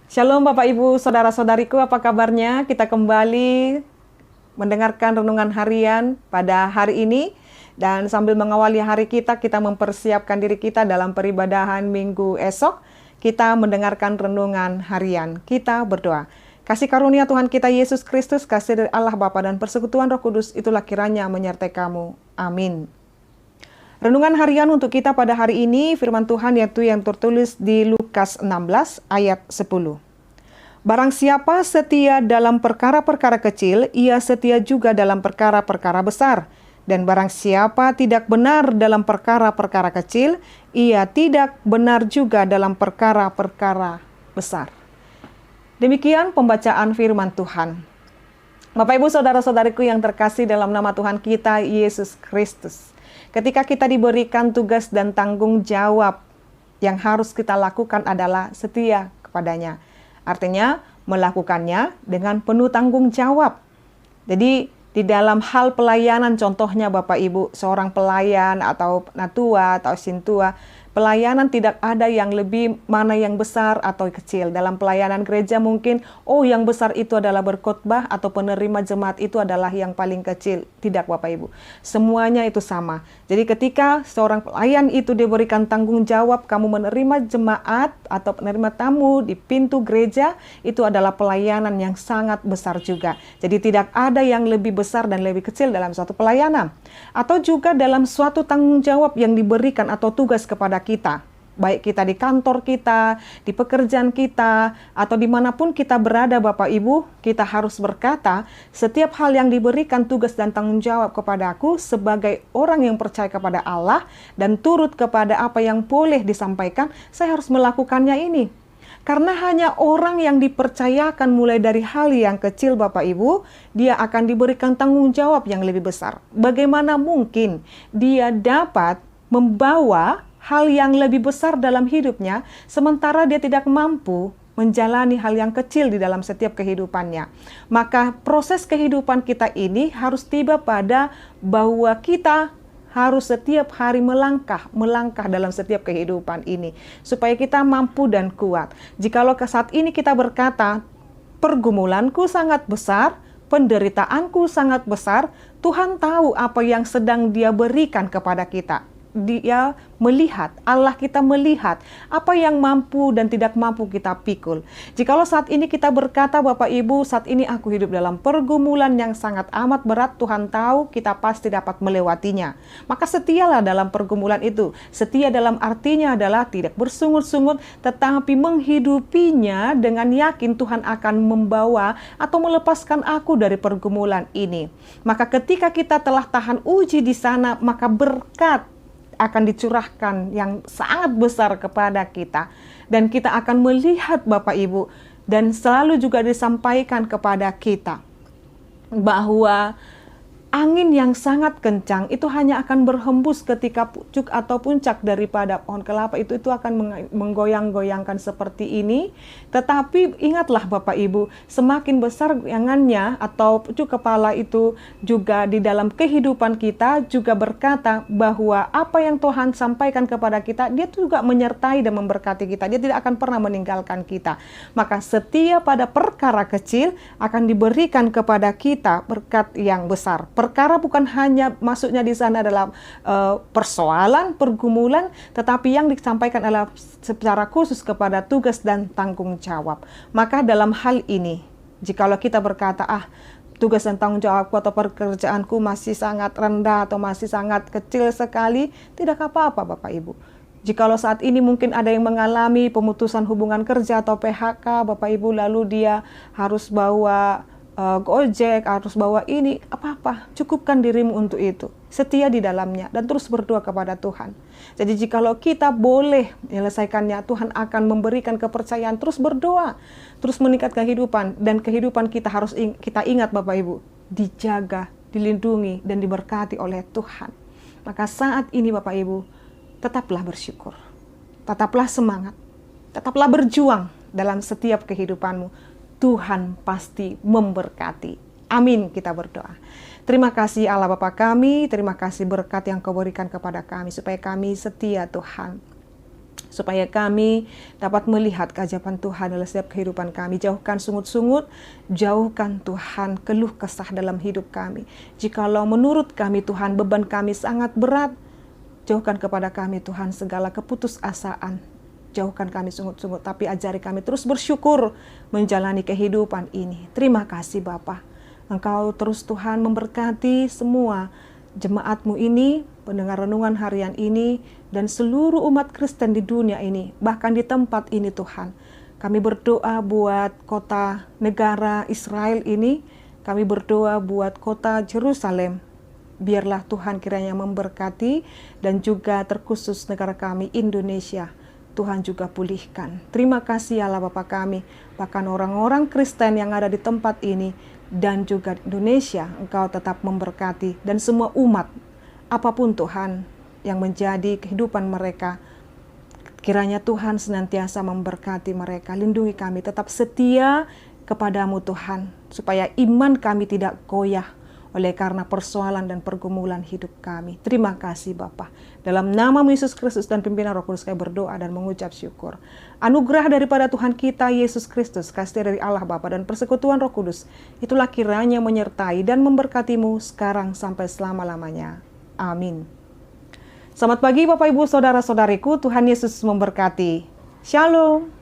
Shalom Bapak Ibu, Saudara-saudariku, apa kabarnya? Kita kembali mendengarkan renungan harian pada hari ini. Dan sambil mengawali hari kita mempersiapkan diri kita dalam peribadahan minggu esok. Kita mendengarkan renungan harian. Kita berdoa. Kasih karunia Tuhan kita Yesus Kristus, kasih dari Allah Bapa dan persekutuan Roh Kudus, itulah kiranya menyertai kamu. Amin. Renungan harian untuk kita pada hari ini, firman Tuhan yaitu yang tertulis di Lukas 16 ayat 10. Barang siapa setia dalam perkara-perkara kecil, ia setia juga dalam perkara-perkara besar. Dan barang siapa tidak benar dalam perkara-perkara kecil, ia tidak benar juga dalam perkara-perkara besar. Demikian pembacaan firman Tuhan. Bapak Ibu Saudara-saudariku yang terkasih dalam nama Tuhan kita Yesus Kristus. Ketika kita diberikan tugas dan tanggung jawab, yang harus kita lakukan adalah setia kepadanya. Artinya melakukannya dengan penuh tanggung jawab. Jadi di dalam hal pelayanan, contohnya Bapak Ibu, seorang pelayan atau natua atau sintua, pelayanan tidak ada yang lebih mana yang besar atau kecil. Dalam pelayanan gereja mungkin, yang besar itu adalah berkhotbah atau penerima jemaat itu adalah yang paling kecil. Tidak Bapak Ibu, semuanya itu sama. Jadi ketika seorang pelayan itu diberikan tanggung jawab, kamu menerima jemaat atau menerima tamu di pintu gereja, itu adalah pelayanan yang sangat besar juga. Jadi tidak ada yang lebih besar dan lebih kecil dalam suatu pelayanan. Atau juga dalam suatu tanggung jawab yang diberikan atau tugas kepada kita, baik kita di kantor kita, di pekerjaan kita, atau dimanapun kita berada Bapak Ibu, kita harus berkata, setiap hal yang diberikan tugas dan tanggung jawab kepadaku sebagai orang yang percaya kepada Allah dan turut kepada apa yang boleh disampaikan, saya harus melakukannya ini. Karena hanya orang yang dipercayakan mulai dari hal yang kecil Bapak Ibu, dia akan diberikan tanggung jawab yang lebih besar. Bagaimana mungkin dia dapat membawa hal yang lebih besar dalam hidupnya, sementara dia tidak mampu menjalani hal yang kecil di dalam setiap kehidupannya. Maka proses kehidupan kita ini harus tiba pada bahwa kita harus setiap hari melangkah dalam setiap kehidupan ini, supaya kita mampu dan kuat. Jikalau saat ini kita berkata, pergumulanku sangat besar, penderitaanku sangat besar, Tuhan tahu apa yang sedang Dia berikan kepada kita. Dia melihat, Allah kita melihat apa yang mampu dan tidak mampu kita pikul. Jikalau saat ini kita berkata, Bapak Ibu, saat ini aku hidup dalam pergumulan yang sangat amat berat, Tuhan tahu kita pasti dapat melewatinya. Maka setialah dalam pergumulan itu. Setia dalam artinya adalah tidak bersungut-sungut, tetapi menghidupinya dengan yakin Tuhan akan membawa atau melepaskan aku dari pergumulan ini. Maka ketika kita telah tahan uji di sana, maka berkat akan dicurahkan yang sangat besar kepada kita. Dan kita akan melihat Bapak Ibu, dan selalu juga disampaikan kepada kita bahwa angin yang sangat kencang itu hanya akan berhembus ketika pucuk atau puncak daripada pohon kelapa itu akan menggoyang-goyangkan seperti ini. Tetapi ingatlah Bapak Ibu, semakin besar goyangannya atau pucuk kepala itu juga di dalam kehidupan kita juga berkata bahwa apa yang Tuhan sampaikan kepada kita, Dia juga menyertai dan memberkati kita. Dia tidak akan pernah meninggalkan kita. Maka setia pada perkara kecil akan diberikan kepada kita berkat yang besar. Perkara bukan hanya maksudnya di sana adalah persoalan, pergumulan, tetapi yang disampaikan adalah secara khusus kepada tugas dan tanggung jawab. Maka dalam hal ini, jikalau kita berkata, tugas dan tanggung jawabku atau pekerjaanku masih sangat rendah atau masih sangat kecil sekali, tidak apa-apa Bapak Ibu. Jikalau saat ini mungkin ada yang mengalami pemutusan hubungan kerja atau PHK, Bapak Ibu, lalu dia harus bawa Gojek, harus bawa ini, apa-apa, cukupkan dirimu untuk itu. Setia di dalamnya dan terus berdoa kepada Tuhan. Jadi jikalau kita boleh menyelesaikannya, Tuhan akan memberikan kepercayaan, terus berdoa, terus meningkatkan kehidupan, dan kehidupan kita harus kita ingat Bapak Ibu, dijaga, dilindungi, dan diberkati oleh Tuhan. Maka saat ini Bapak Ibu, tetaplah bersyukur, tetaplah semangat, tetaplah berjuang dalam setiap kehidupanmu. Tuhan pasti memberkati. Amin, kita berdoa. Terima kasih Allah Bapa kami, terima kasih berkat yang Kau berikan kepada kami, supaya kami setia Tuhan. supaya kami dapat melihat keajaiban Tuhan dalam setiap kehidupan kami. Jauhkan sungut-sungut, jauhkan Tuhan keluh kesah dalam hidup kami. Jikalau menurut kami Tuhan beban kami sangat berat, jauhkan kepada kami Tuhan segala keputusasaan. Jauhkan kami sungut-sungut, tapi ajari kami terus bersyukur menjalani kehidupan ini. Terima kasih Bapa. Engkau terus Tuhan memberkati semua jemaat-Mu ini, pendengar renungan harian ini, dan seluruh umat Kristen di dunia ini, bahkan di tempat ini Tuhan. Kami berdoa buat kota negara Israel ini, kami berdoa buat kota Yerusalem. Biarlah Tuhan kiranya memberkati, dan juga terkhusus negara kami Indonesia. Tuhan juga pulihkan. Terima kasih Allah Bapa kami, bahkan orang-orang Kristen yang ada di tempat ini, dan juga Indonesia, Engkau tetap memberkati, dan semua umat, apapun Tuhan yang menjadi kehidupan mereka, kiranya Tuhan senantiasa memberkati mereka. Lindungi kami, tetap setia kepadamu Tuhan, supaya iman kami tidak goyah oleh karena persoalan dan pergumulan hidup kami. Terima kasih Bapa. Dalam nama Yesus Kristus dan pimpinan Roh Kudus kami berdoa dan mengucap syukur. Anugerah daripada Tuhan kita Yesus Kristus, kasih dari Allah Bapa dan persekutuan Roh Kudus, itulah kiranya menyertai dan memberkatimu sekarang sampai selama-lamanya. Amin. Selamat pagi Bapak Ibu Saudara-saudariku, Tuhan Yesus memberkati. Shalom.